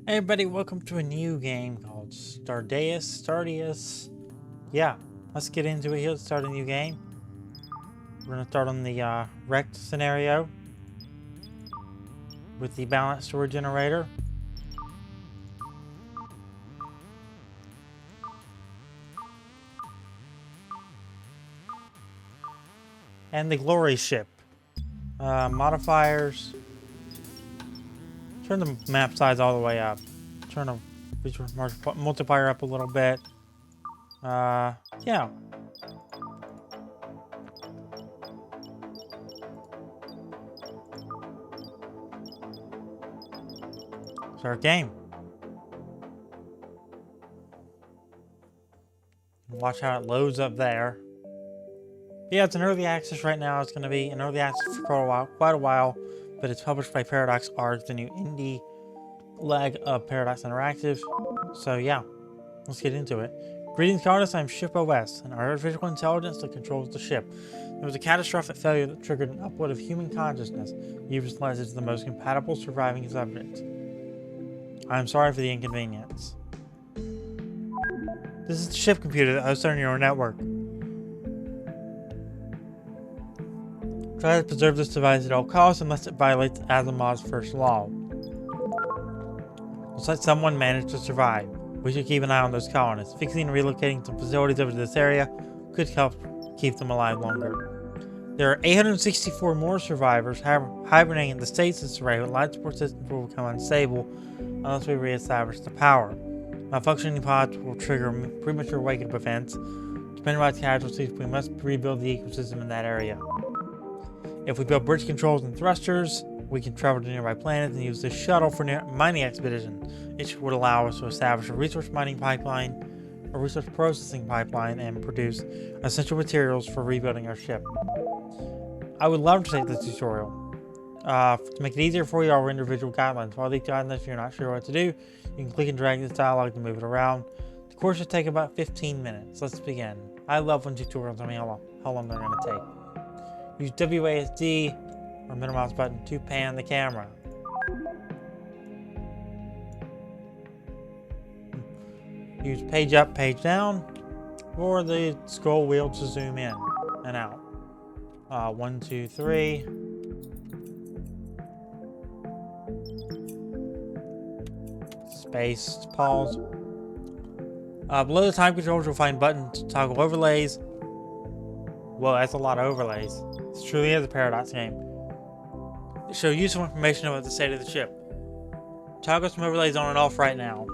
Hey everybody, welcome to a new game called Stardeus. Yeah, let's get into it here. Let's start a new game. We're gonna start on the wrecked scenario with the balanced storage generator. And the glory ship. Modifiers. Turn the map size all the way up. Turn the resource multiplier up a little bit. Yeah. Start game. Watch how it loads up there. Yeah, it's in early access right now. It's going to be in early access for quite a while, but it's published by Paradox Arc, the new indie leg of Paradox Interactive. So yeah, let's get into it. Greetings, colonists. I'm Ship OS, an artificial intelligence that controls the ship. There was a catastrophic failure that triggered an upload of human consciousness. You've utilized it as the most compatible surviving subject. I'm sorry for the inconvenience. This is the ship computer that hosts our neural network. Try to preserve this device at all costs unless it violates Asimov's first law. Looks like someone managed to survive. We should keep an eye on those colonists. Fixing and relocating some facilities over to this area could help keep them alive longer. There are 864 more survivors hibernating in the stasis array, but light support systems will become unstable unless we reestablish the power. Malfunctioning pods will trigger premature wake-up events. To minimize casualties, we must rebuild the ecosystem in that area. If we build bridge controls and thrusters, we can travel to nearby planets and use this shuttle for mining expedition. It would allow us to establish a resource mining pipeline, a resource processing pipeline, and produce essential materials for rebuilding our ship. I would love to take this tutorial. To make it easier for you, I'll individual guidelines. While these guidelines, if you're not sure what to do, you can click and drag this dialogue to move it around. The course should take about 15 minutes. Let's begin. I love when tutorials tell me how long they're going to take. Use WASD or middle mouse button to pan the camera. Use page up, page down, or the scroll wheel to zoom in and out. 1, 2, 3. Space to pause. Below the time controls, you'll find buttons to toggle overlays. Whoa, that's a lot of overlays. This truly is a Paradox game. They show useful information about the state of the ship. Toggle some overlays on and off right now.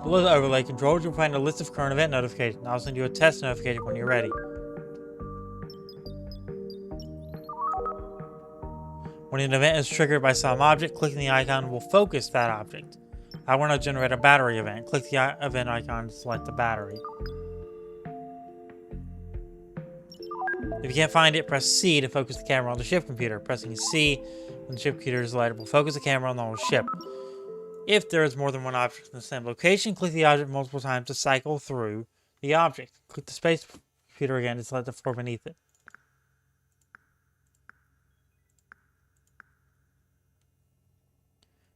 Below the overlay controls, you'll find a list of current event notifications. I'll send you a test notification when you're ready. When an event is triggered by some object, clicking the icon will focus that object. I want to generate a battery event. Click the event icon to select the battery. If you can't find it, press C to focus the camera on the ship computer. Pressing C when the ship computer is lighted will focus the camera on the whole ship. If there is more than one object in the same location, click the object multiple times to cycle through the object. Click the space computer again to select the floor beneath it.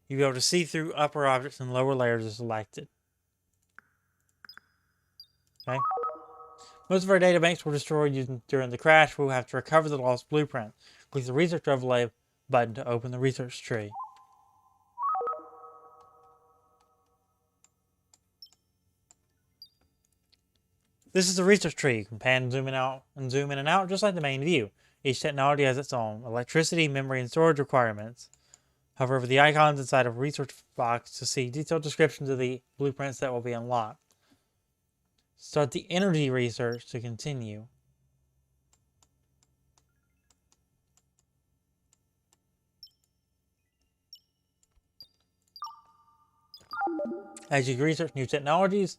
You'll be able to see through upper objects and lower layers are selected. Okay. Most of our databanks were destroyed during the crash. We'll have to recover the lost blueprint. Click the research overlay button to open the research tree. This is the research tree. You can pan and zoom in and out just like the main view. Each technology has its own electricity, memory, and storage requirements. Hover over the icons inside of a research box to see detailed descriptions of the blueprints that will be unlocked. Start the energy research to continue. As you research new technologies,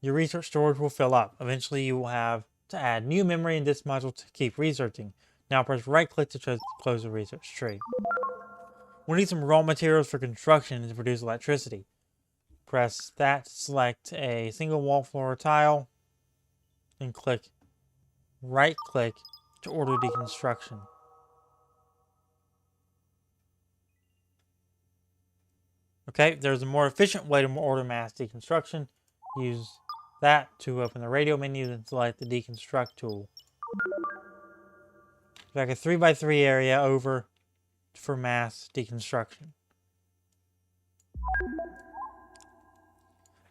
your research storage will fill up. Eventually, you will have to add new memory and disk module to keep researching. Now press right-click to close the research tree. We'll need some raw materials for construction to produce electricity. Press that to select a single wall floor tile and right-click to order deconstruction. Okay, there's a more efficient way to order mass deconstruction. Use that to open the radio menu and select the deconstruct tool. Drag a 3x3 area over for mass deconstruction.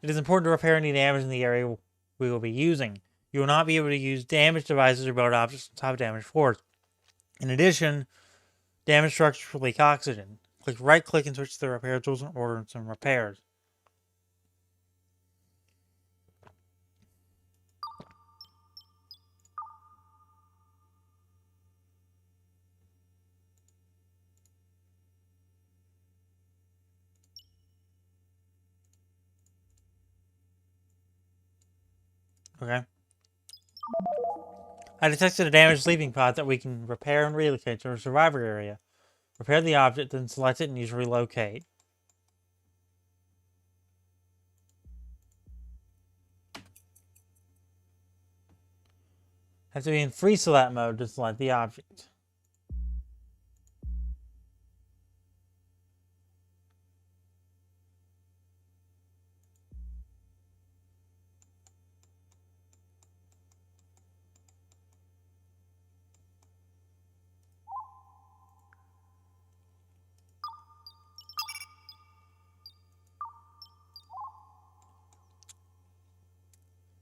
It is important to repair any damage in the area we will be using. You will not be able to use damaged devices or build objects on top of damaged floors. In addition, damaged structures leak oxygen. Right-click and switch to the repair tools and order some repairs. Okay. I detected a damaged sleeping pod that we can repair and relocate to a survivor area. Repair the object, then select it and use relocate. Have to be in free select mode to select the object.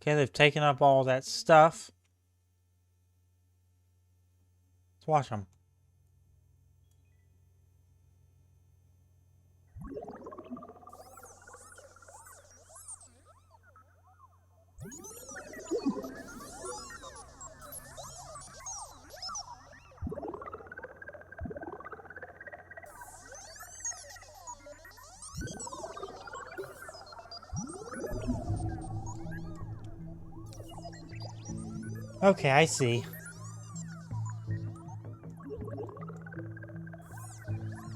Okay, they've taken up all that stuff. Let's watch them. Okay, I see.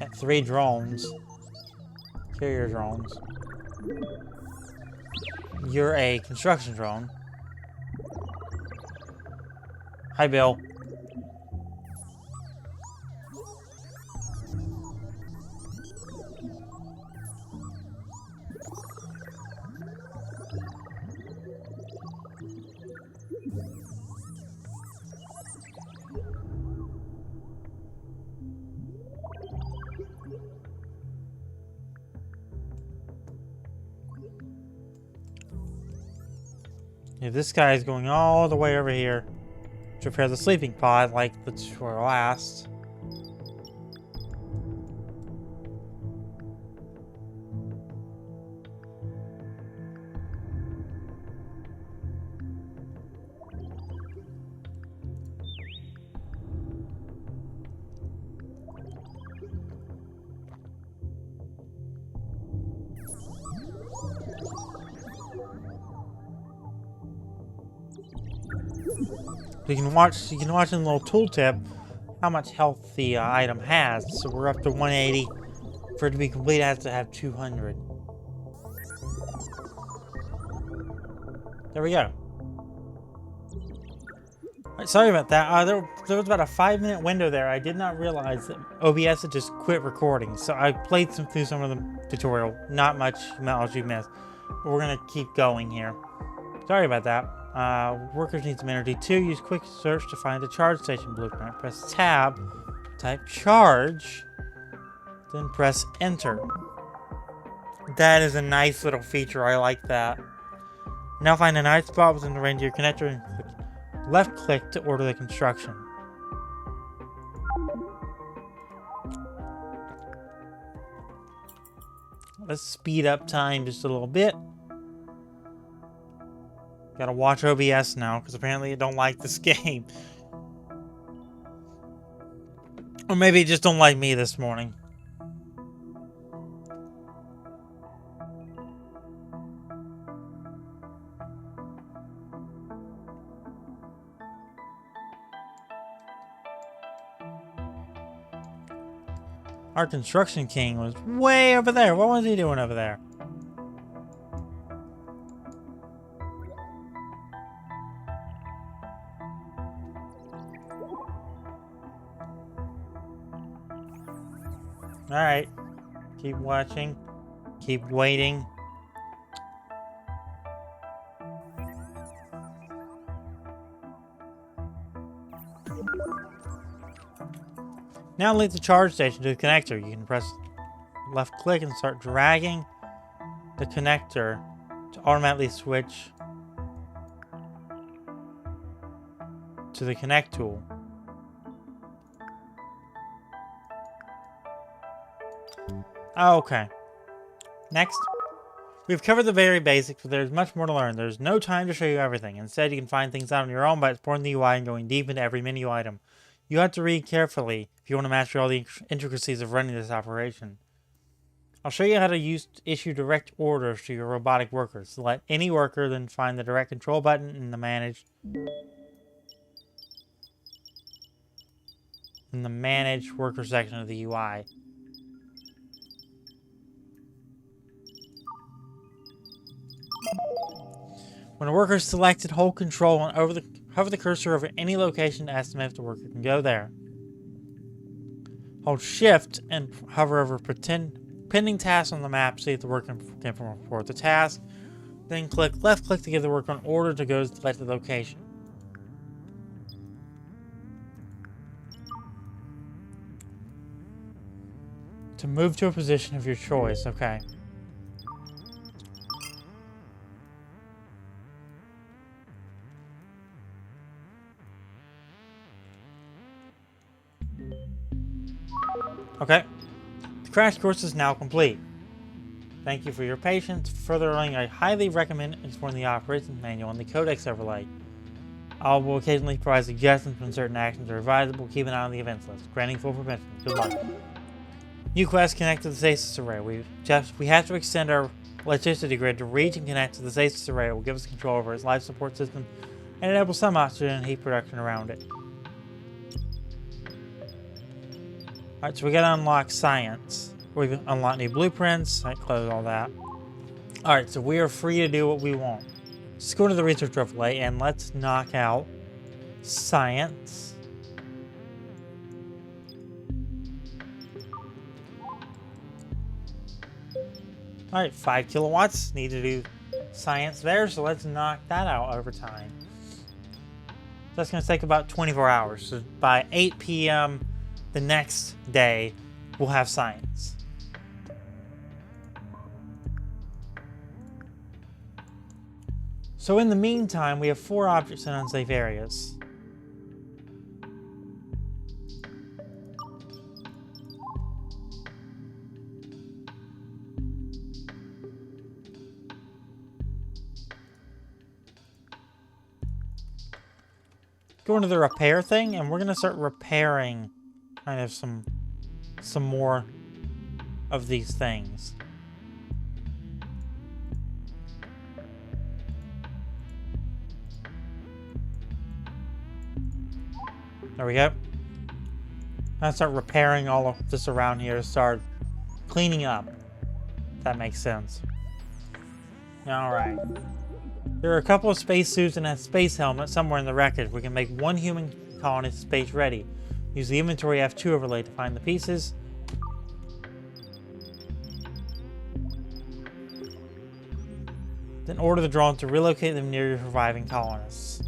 Got 3 drones. Carrier drones. You're a construction drone. Hi, Bill. Yeah, this guy is going all the way over here to repair the sleeping pod like the tutorial last. You can watch in the little tooltip how much health the item has. So we're up to 180. For it to be complete, it has to have 200. There we go. Right, sorry about that. There was about a 5-minute window there. I did not realize that OBS had just quit recording. So I played through some of the tutorial. Not much you missed. But we're going to keep going here. Sorry about that. Workers need some energy too. Use quick search to find the charge station blueprint. Press tab, type charge, then press enter. That is a nice little feature. I like that. Now find a nice spot within the range of your connector and left click to order the construction. Let's speed up time just a little bit. Gotta watch OBS now, because apparently it don't like this game. Or maybe it just don't like me this morning. Our construction king was way over there. What was he doing over there? Alright. Keep watching. Keep waiting. Now link the charge station to the connector. You can press left click and start dragging the connector to automatically switch to the connect tool. Okay. Next. We've covered the very basics, but there's much more to learn. There's no time to show you everything. Instead, you can find things out on your own by exploring the UI and going deep into every menu item. You have to read carefully if you want to master all the intricacies of running this operation. I'll show you how to issue direct orders to your robotic workers. Select any worker, then find the direct control button in the manage worker section of the UI. When a worker is selected, hold control and hover the cursor over any location to estimate if the worker can go there. Hold shift and hover over pending tasks on the map to see if the worker can report the task. Then left click to give the worker an order to go to the selected location. To move to a position of your choice, okay. Okay. The crash course is now complete. Thank you for your patience. Further learning, I highly recommend exploring the operations manual and the codex overlay. I will occasionally provide suggestions when certain actions are advisable. Keep an eye on the events list. Granting full permission. Good luck. New quest, connect to the stasis array. We have to extend our electricity grid to reach and connect to the stasis array. It will give us control over its life support system and enable some oxygen and heat production around it. Alright, so we gotta unlock science. We've unlocked new blueprints. I close all that. Alright, so we are free to do what we want. Let's go to the research overlay and let's knock out science. Alright, 5 kilowatts. Need to do science there, so let's knock that out over time. That's going to take about 24 hours. So by 8 p.m. the next day, we'll have science. So in the meantime, we have 4 objects in unsafe areas. Go into the repair thing, and we're going to start repairing kind of some more of these things. There we go. I'll start repairing all of this around here to start cleaning up. If that makes sense. Alright. There are a couple of spacesuits and a space helmet somewhere in the wreckage. We can make one human colonist space ready. Use the inventory F2 overlay to find the pieces. Then order the drone to relocate them near your surviving colonists.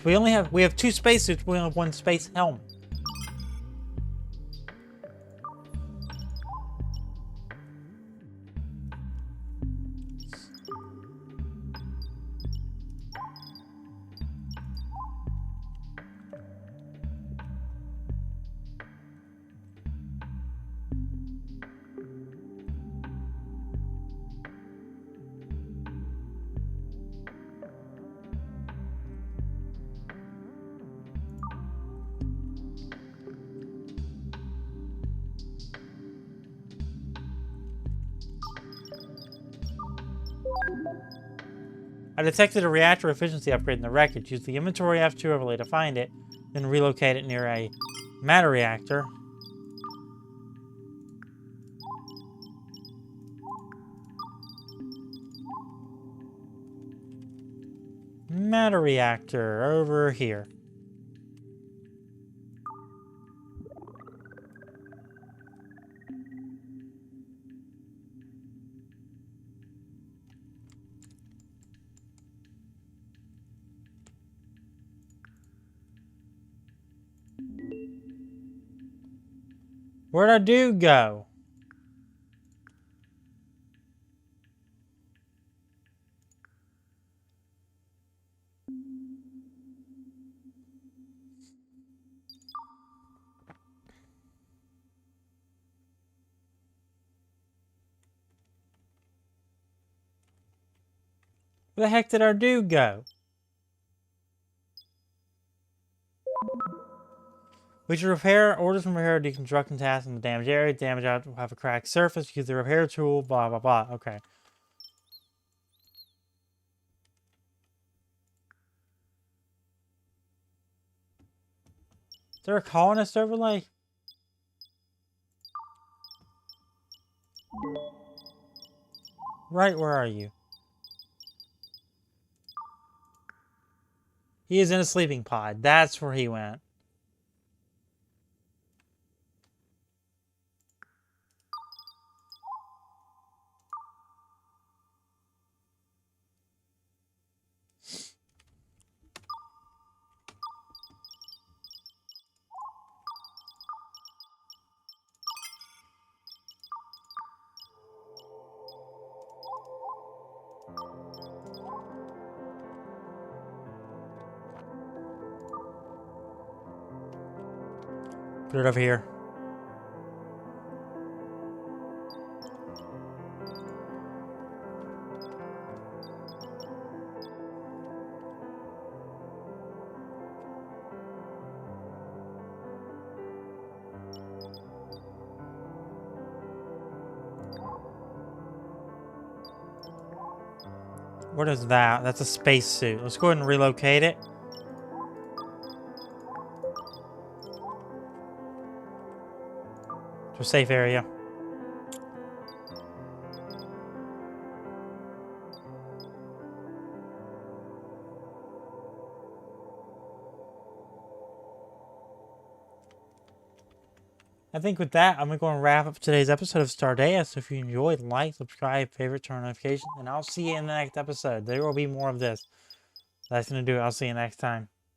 So we have 2 spacesuits, we only have 1 space helmet. I detected a reactor efficiency upgrade in the wreckage. Use the inventory F2 overlay to find it, then relocate it near a matter reactor. Matter reactor over here. Where'd our dude go? Where the heck did our dude go? We should repair orders from repair deconstruction tasks in the damaged area. Damage out will have a cracked surface. Use the repair tool. Blah blah blah. Okay. Is there a colonist overlay? Right, where are you? He is in a sleeping pod. That's where he went. Put it over here. What is that? That's a spacesuit. Let's go ahead and relocate it. To a safe area. I think with that, I'm going to wrap up today's episode of Stardeus. So if you enjoyed, like, subscribe, favorite, turn on notifications, and I'll see you in the next episode. There will be more of this. That's going to do it. I'll see you next time.